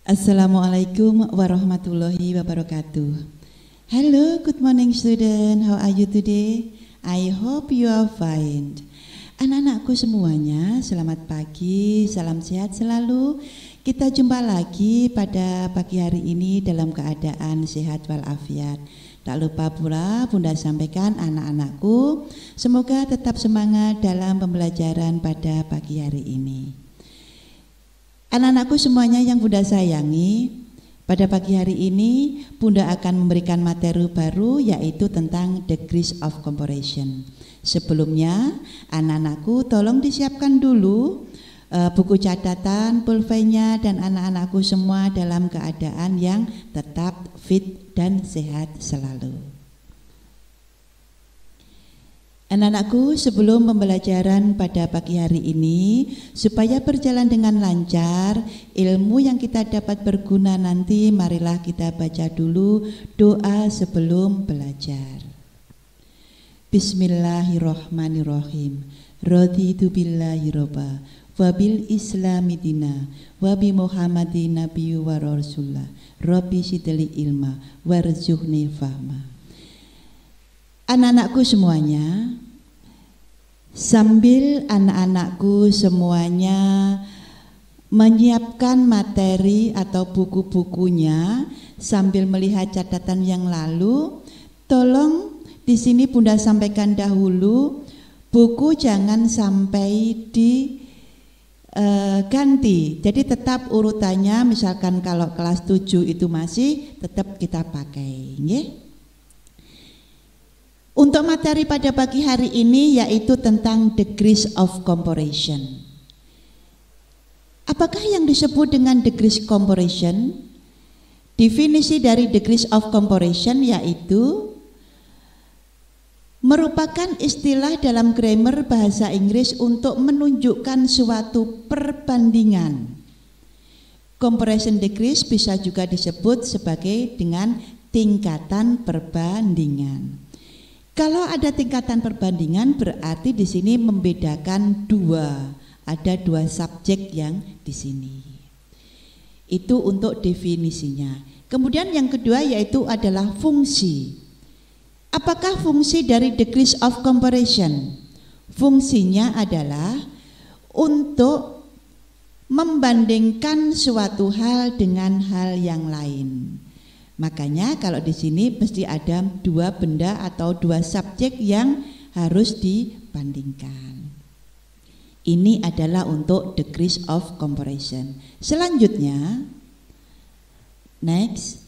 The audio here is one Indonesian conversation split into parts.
Assalamualaikum warahmatullahi wabarakatuh. Hello, good morning student. How are you today? I hope you are fine. Anak-anakku semuanya, selamat pagi, salam sehat selalu. Kita jumpa lagi pada pagi hari ini dalam keadaan sehat walafiat. Tak lupa pula Bunda sampaikan anak-anakku, semoga tetap semangat dalam pembelajaran pada pagi hari ini. Anak-anakku semuanya yang Bunda sayangi, pada pagi hari ini Bunda akan memberikan materi baru yaitu tentang degrees of comparison. Sebelumnya anak-anakku tolong disiapkan dulu buku catatan, pulpennya, dan anak-anakku semua dalam keadaan yang tetap fit dan sehat selalu. Anak-anakku, sebelum pembelajaran pada pagi hari ini, supaya berjalan dengan lancar, ilmu yang kita dapat berguna nanti, marilah kita baca dulu doa sebelum belajar. Bismillahirrahmanirrahim. Raditu billahi robba, wabil islami dina, wabi muhammadin nabiyyu wa rasulullah, rabbi sidli ilma, warzuqni fahma. Anak-anakku semuanya, sambil anak-anakku semuanya menyiapkan materi atau buku-bukunya sambil melihat catatan yang lalu, tolong di sini Bunda sampaikan dahulu, buku jangan sampai diganti. Jadi tetap urutannya, misalkan kalau kelas 7 itu masih tetap kita pakai, nggih. Untuk materi pada pagi hari ini yaitu tentang degrees of comparison. Apakah yang disebut dengan degrees comparison? Definisi dari degrees of comparison yaitu merupakan istilah dalam grammar bahasa Inggris untuk menunjukkan suatu perbandingan. Comparison degrees bisa juga disebut sebagai dengan tingkatan perbandingan. Kalau ada tingkatan perbandingan berarti di sini membedakan ada dua subjek yang di sini. Itu untuk definisinya. Kemudian yang kedua yaitu adalah fungsi. Apakah fungsi dari degrees of comparison? Fungsinya adalah untuk membandingkan suatu hal dengan hal yang lain. Makanya kalau di sini mesti ada dua benda atau dua subjek yang harus dibandingkan. Ini adalah untuk degrees of comparison. Selanjutnya, next,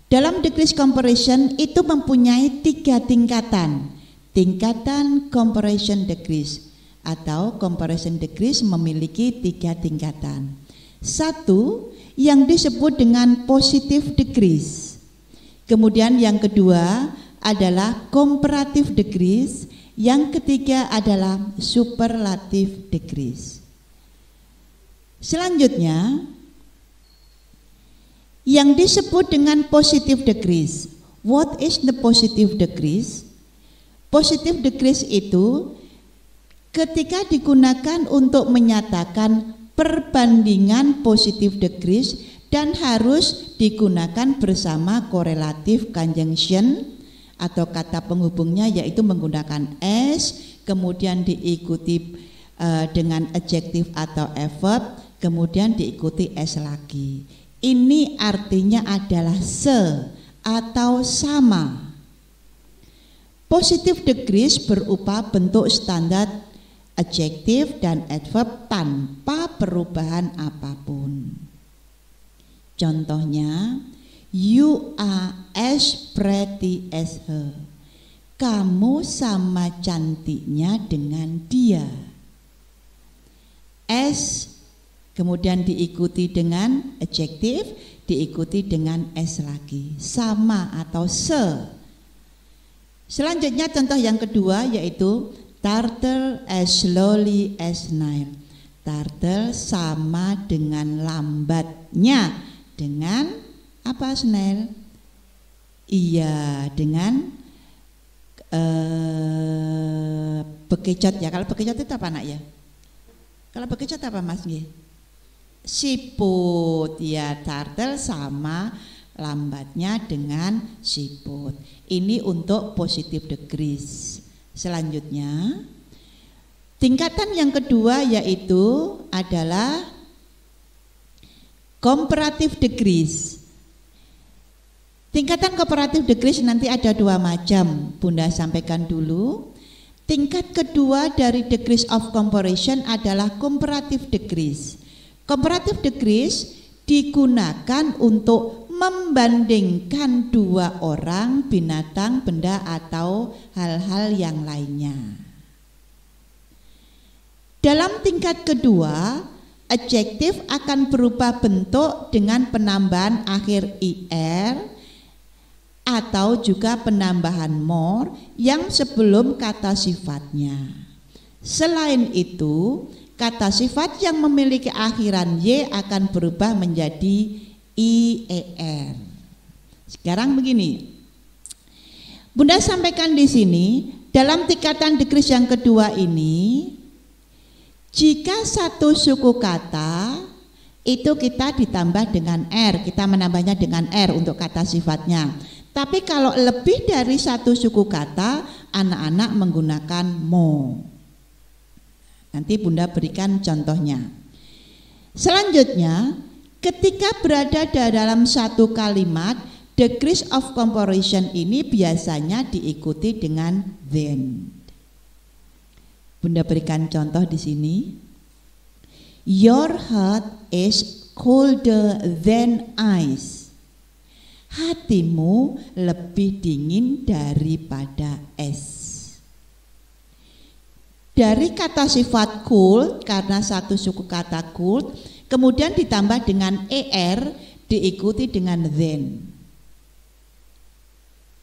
dalam degrees comparison itu mempunyai 3 tingkatan. Tingkatan comparison degrees atau comparison degrees memiliki 3 tingkatan. Satu yang disebut dengan positive degrees. Kemudian yang kedua adalah comparative degrees, yang ketiga adalah superlative degrees. Selanjutnya, yang disebut dengan positive degrees. What is the positive degrees? Positive degrees itu ketika digunakan untuk menyatakan perbandingan positive degrees dan harus digunakan bersama correlative conjunction atau kata penghubungnya yaitu menggunakan S, kemudian diikuti dengan adjektif atau adverb, kemudian diikuti S lagi. Ini artinya adalah atau sama. Positive degrees berupa bentuk standar adjektif dan adverb tanpa perubahan apapun. Contohnya, you are as pretty as her. Kamu sama cantiknya dengan dia. As kemudian diikuti dengan adjektif, diikuti dengan S lagi. Sama atau Selanjutnya contoh yang kedua yaitu turtle as slowly as snail. Turtle sama dengan lambatnya. Dengan apa snail? Iya, dengan bekicot ya. Kalau bekicot itu apa nak ya? Kalau bekicot apa Mas? siput ya, turtle sama lambatnya dengan siput. Ini untuk positive degrees. Selanjutnya tingkatan yang kedua yaitu adalah comparative degrees. Tingkatan comparative degrees nanti ada dua macam, Bunda sampaikan dulu. Tingkat kedua dari degrees of comparison adalah comparative degrees. Comparative degrees digunakan untuk membandingkan dua orang, binatang, benda, atau hal-hal yang lainnya. Dalam tingkat kedua, adjektif akan berubah bentuk dengan penambahan akhir IR atau juga penambahan more yang sebelum kata sifatnya. Selain itu, kata sifat yang memiliki akhiran Y akan berubah menjadi IER. Sekarang begini, Bunda sampaikan di sini, dalam tingkatan degrees yang kedua ini, jika satu suku kata itu kita ditambah dengan R, kita menambahnya dengan R untuk kata sifatnya. Tapi kalau lebih dari satu suku kata, anak-anak menggunakan mo. Nanti Bunda berikan contohnya. Selanjutnya, ketika berada dalam satu kalimat, degrees of comparison ini biasanya diikuti dengan then. Bunda berikan contoh di sini. Your heart is colder than ice. Hatimu lebih dingin daripada es. Dari kata sifat cool, karena satu suku kata cool, kemudian ditambah dengan er, diikuti dengan then.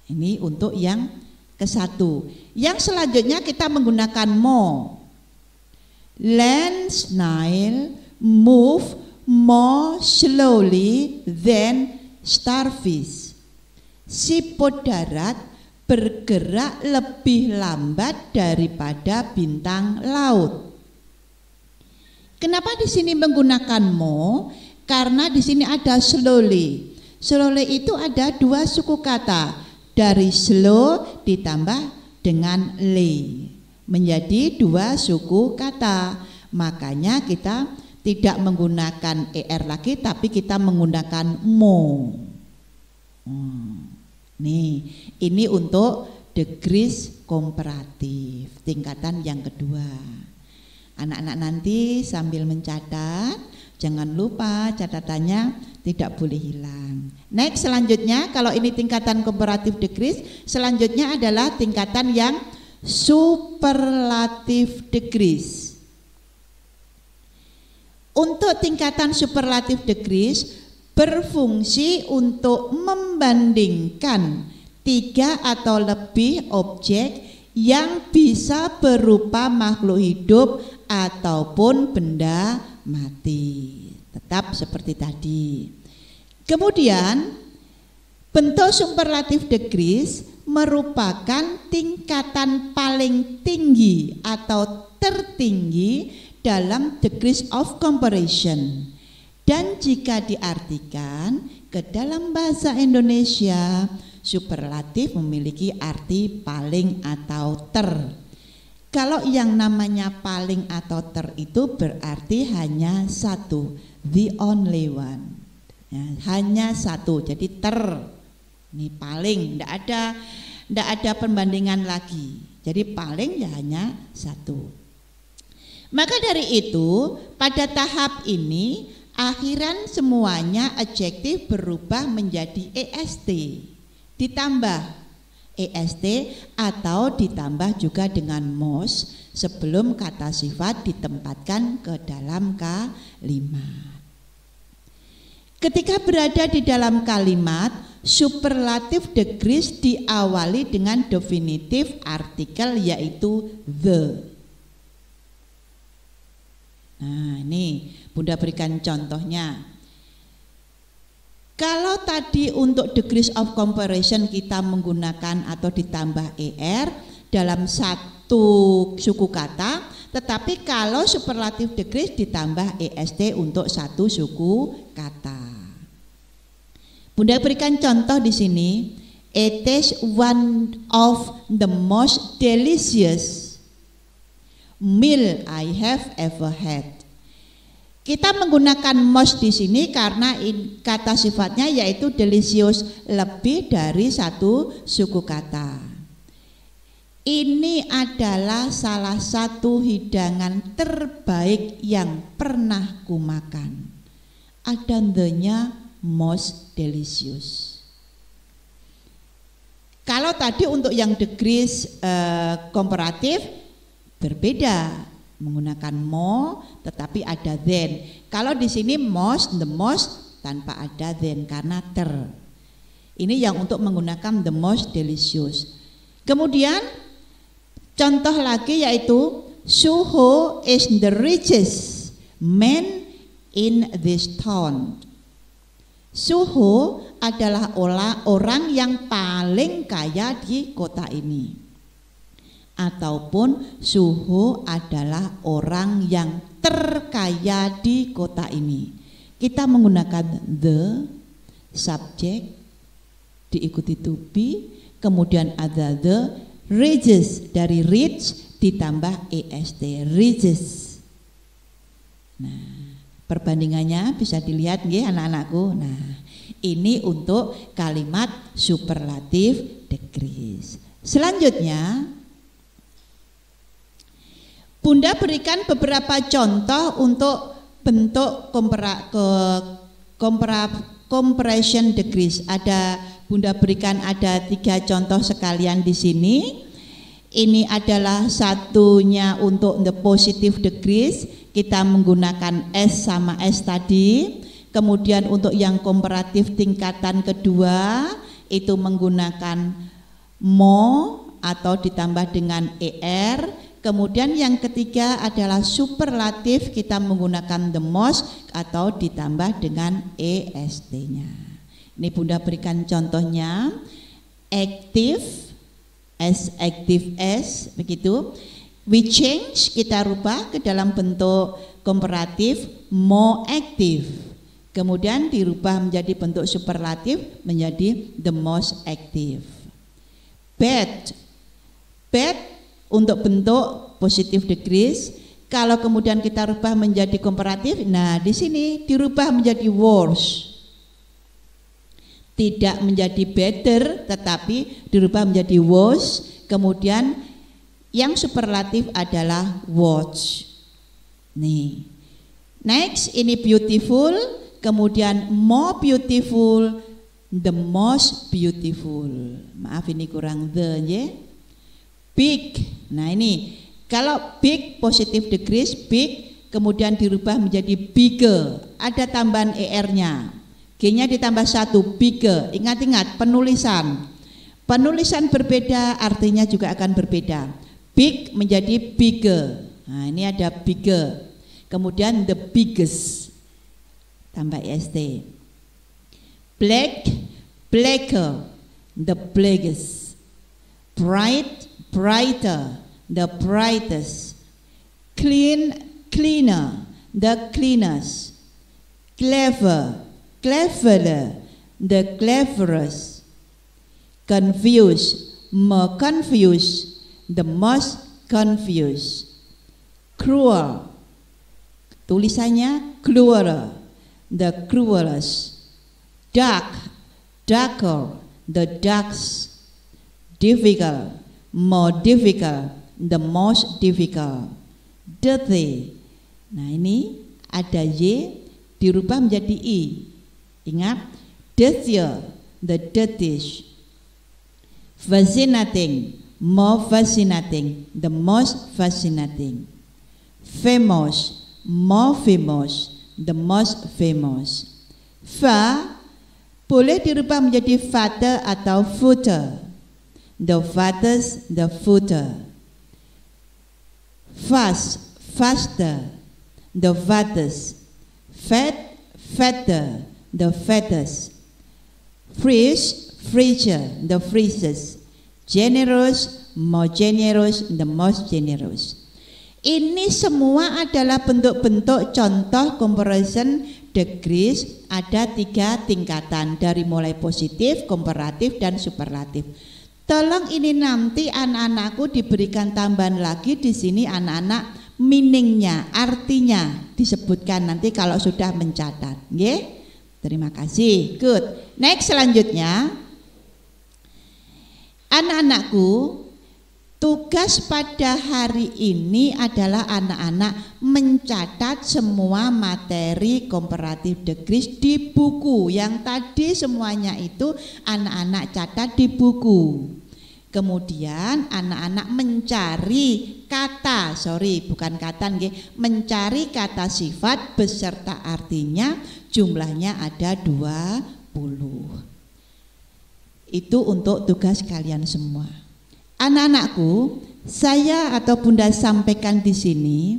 Ini untuk yang ke-1. Yang selanjutnya kita menggunakan more. Land snail move more slowly than starfish. Siput darat bergerak lebih lambat daripada bintang laut. Kenapa di sini menggunakan more? Karena di sini ada slowly. Slowly itu ada dua suku kata. Dari slow ditambah dengan lay. Menjadi dua suku kata. Makanya kita tidak menggunakan er lagi, tapi kita menggunakan mo. Nih, ini untuk degrees komparatif, tingkatan yang kedua. Anak-anak nanti sambil mencatat, jangan lupa catatannya tidak boleh hilang. Next, selanjutnya kalau ini tingkatan komparatif degrees, selanjutnya adalah tingkatan yang superlative degrees. Untuk tingkatan superlative degrees berfungsi untuk membandingkan 3 atau lebih objek yang bisa berupa makhluk hidup ataupun benda mati. Tetap seperti tadi. Kemudian bentuk superlative degrees merupakan tingkatan paling tinggi atau tertinggi dalam degrees of comparison, dan jika diartikan ke dalam bahasa Indonesia, superlatif memiliki arti paling atau ter. Kalau yang namanya paling atau ter itu berarti hanya satu, the only one ya, hanya satu, jadi ter ini paling, tidak ada perbandingan lagi, jadi paling ya hanya satu. Maka dari itu pada tahap ini akhiran semuanya adjektif berubah menjadi est, ditambah est atau ditambah juga dengan mos sebelum kata sifat ditempatkan ke dalam kalimat. Ketika berada di dalam kalimat, superlative degrees diawali dengan definitif artikel yaitu the. Nah, ini Bunda berikan contohnya. Kalau tadi untuk degrees of comparison kita menggunakan atau ditambah er dalam satu suku kata, tetapi kalau superlative decrease ditambah est untuk satu suku kata. Bunda berikan contoh di sini. It is one of the most delicious meal I have ever had. Kita menggunakan most di sini karena kata sifatnya yaitu delicious, lebih dari satu suku kata. Ini adalah salah satu hidangan terbaik yang pernah kumakan. Ada the-nya most delicious. Kalau tadi untuk yang degrees komparatif berbeda, menggunakan more tetapi ada than. Kalau di sini most, the most tanpa ada than karena ter. Ini yang untuk menggunakan the most delicious. Kemudian contoh lagi yaitu Suho is the richest man in this town. Suho adalah orang yang paling kaya di kota ini. Ataupun Suho adalah orang yang terkaya di kota ini. Kita menggunakan the, subject, diikuti to be, kemudian ada the, richest, dari rich ditambah est, richest. Nah, perbandingannya bisa dilihat nggih anak-anakku. Nah, ini untuk kalimat superlative decrease. Selanjutnya, Bunda berikan beberapa contoh untuk bentuk comparison decrease. Bunda berikan ada 3 contoh sekalian di sini. Ini adalah satunya untuk the positive decrease. Kita menggunakan S sama S tadi. Kemudian untuk yang komparatif tingkatan kedua itu menggunakan mo atau ditambah dengan er. Kemudian yang ketiga adalah superlatif, kita menggunakan the most atau ditambah dengan est-nya. Ini Bunda berikan contohnya. Active, as active as, begitu. We change, kita rubah ke dalam bentuk komparatif more active. Kemudian dirubah menjadi bentuk superlatif menjadi the most active. Bad, bad untuk bentuk positive decrease. Kalau kemudian kita rubah menjadi komparatif, nah di sini dirubah menjadi worse. Tidak menjadi better, tetapi dirubah menjadi worse. Kemudian yang superlatif adalah worse. Nih, next ini beautiful, kemudian more beautiful, the most beautiful. Maaf ini kurang the ya. Big, nah ini kalau big positive decrease, big kemudian dirubah menjadi bigger, ada tambahan er-nya, g-nya ditambah 1, bigger. Ingat-ingat penulisan berbeda artinya juga akan berbeda. Big menjadi bigger, nah ini ada bigger. Kemudian the biggest tambah est. Black, blacker, the blackest. Bright, brighter, the brightest. Clean, cleaner, the cleanest. Clever, cleverer, the cleverest. Confused, more confused, the most confused. Cruel, tulisannya crueler, the cruelest. Dark, darker, the darkest. Difficult, more difficult, the most difficult. Dirty, nah ini ada y dirubah menjadi i. Ingat, dirtier, the dirtiest. Fascinating, more fascinating, the most fascinating. Famous, more famous, the most famous. Fa boleh dirubah menjadi father atau footer. The fathers, the footer. Fast, faster, the fathers. Fat, fatter, the fattest. Fresh, fresher, the freshest. Generous, more generous, the most generous. Ini semua adalah bentuk-bentuk contoh comparison degrees. Ada 3 tingkatan, dari mulai positif, komparatif, dan superlatif. Tolong ini nanti anak-anakku diberikan tambahan lagi di sini anak-anak, meaningnya, artinya disebutkan nanti kalau sudah mencatat. Nggih? Terima kasih. Good. Next, selanjutnya. Anak-anakku, tugas pada hari ini adalah anak-anak mencatat semua materi comparative degrees di buku. Yang tadi semuanya itu anak-anak catat di buku. Kemudian anak-anak mencari kata, mencari kata sifat beserta artinya, jumlahnya ada 20. Itu untuk tugas kalian semua. Anak-anakku, saya atau Bunda sampaikan di sini,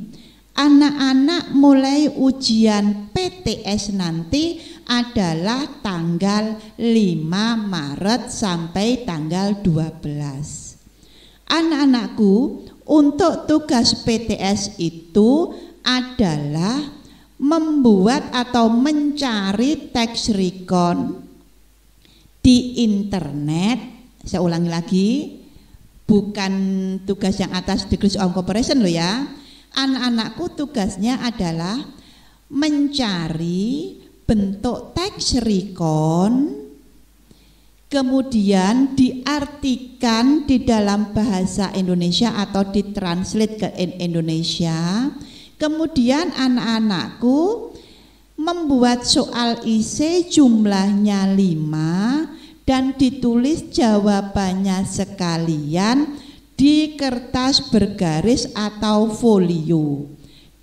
anak-anak mulai ujian PTS nanti adalah tanggal 5 Maret sampai tanggal 12. Anak-anakku, untuk tugas PTS itu adalah membuat atau mencari teks recon di internet. Saya ulangi lagi, bukan tugas yang atas degrees of comparison loh ya. Anak-anakku tugasnya adalah mencari bentuk teks recon, kemudian diartikan di dalam bahasa Indonesia atau ditranslate ke Indonesia. Kemudian anak-anakku membuat soal isi jumlahnya 5 dan ditulis jawabannya sekalian di kertas bergaris atau folio,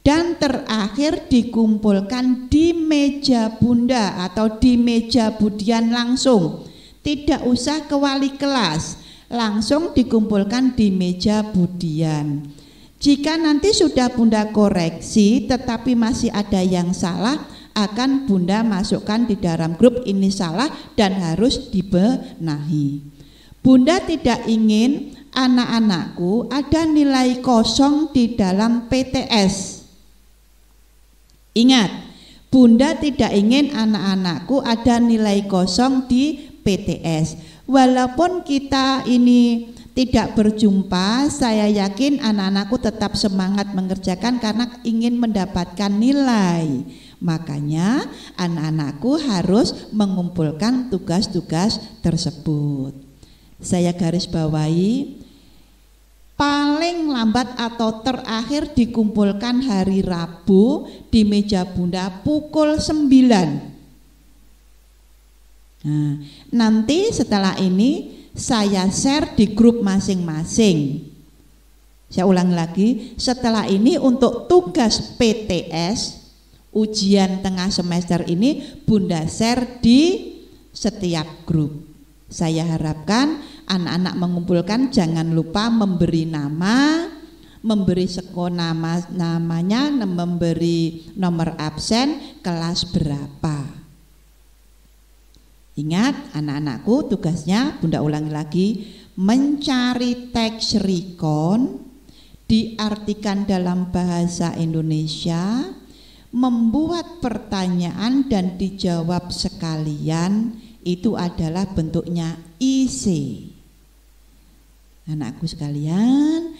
dan terakhir dikumpulkan di meja Bunda atau di meja Budian langsung, tidak usah ke wali kelas, langsung dikumpulkan di meja Budian. Jika nanti sudah Bunda koreksi tetapi masih ada yang salah, akan Bunda masukkan di dalam grup ini salah dan harus dibenahi. Bunda tidak ingin anak-anakku ada nilai kosong di dalam PTS. Ingat, Bunda tidak ingin anak-anakku ada nilai kosong di PTS. Walaupun kita ini tidak berjumpa, saya yakin anak-anakku tetap semangat mengerjakan karena ingin mendapatkan nilai. Makanya anak-anakku harus mengumpulkan tugas-tugas tersebut. Saya garis bawahi, paling lambat atau terakhir dikumpulkan hari Rabu di meja Bunda pukul 9. Nah, nanti setelah ini saya share di grup masing-masing. Saya ulang lagi, setelah ini untuk tugas PTS ujian tengah semester ini Bunda share di setiap grup. Saya harapkan anak-anak mengumpulkan, jangan lupa memberi nama, memberi namanya, memberi nomor absen, kelas berapa. Ingat anak-anakku, tugasnya Bunda ulangi lagi, mencari teks recon, diartikan dalam bahasa Indonesia, membuat pertanyaan dan dijawab sekalian. Itu adalah bentuknya IC. Anakku sekalian,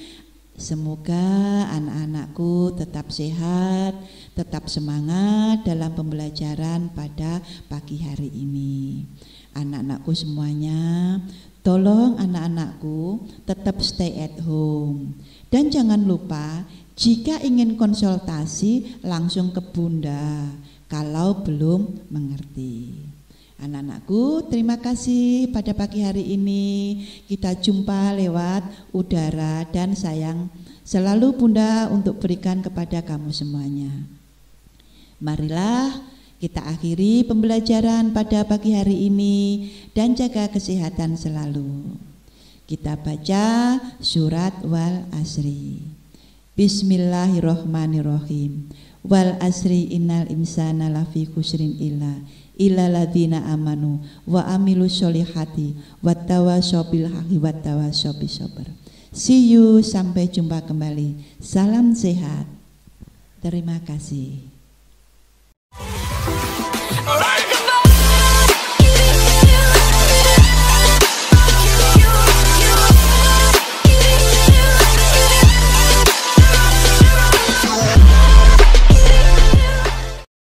semoga anak-anakku tetap sehat, tetap semangat dalam pembelajaran pada pagi hari ini. Anak-anakku semuanya, tolong anak-anakku tetap stay at home. Dan jangan lupa, jika ingin konsultasi langsung ke Bunda kalau belum mengerti. Anak-anakku, terima kasih pada pagi hari ini. Kita jumpa lewat udara dan sayang selalu Bunda untuk berikan kepada kamu semuanya. Marilah kita akhiri pembelajaran pada pagi hari ini dan jaga kesehatan selalu. Kita baca surat Wal Asri. Bismillahirrahmanirrahim. Wal asri innal insana lafi khusrin illa ladzina amanu wa amilus solihati wattawasau bil haqqi wattawasau bis sabr. See you, sampai jumpa kembali. Salam sehat. Terima kasih.